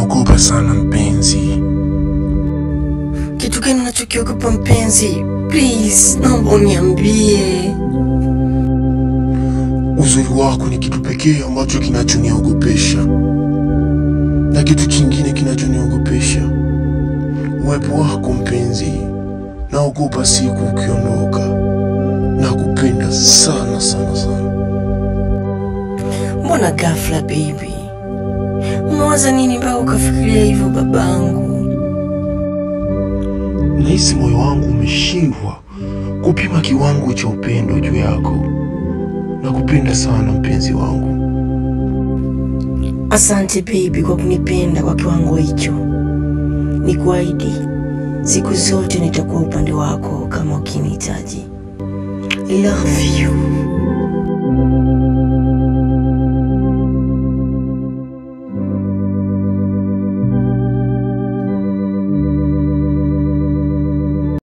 naogopa sana mpenzi. Kitu gani unachokiogopa mpenzi? Please, naomba uniambie. Uzuri wako ni kitu pekee ambacho kinachoniogopesha. Na kitu kingine kinachoniogopesha, uwepo wako mpenzi. Naogopa siku ukiondoka. Nakupenda sana sana sana. Mbona ghafla baby? Unawaza nini mpaka ukafikiria hivyo babangu? Nahisi moyo wangu umeshindwa kupima kiwango cha upendo juu yako. Nakupenda sana mpenzi wangu. Asante baby kwa kunipenda kwa kiwango hicho. Nikuahidi siku zote nitakuwa upande wako kama ukinihitaji. I love you.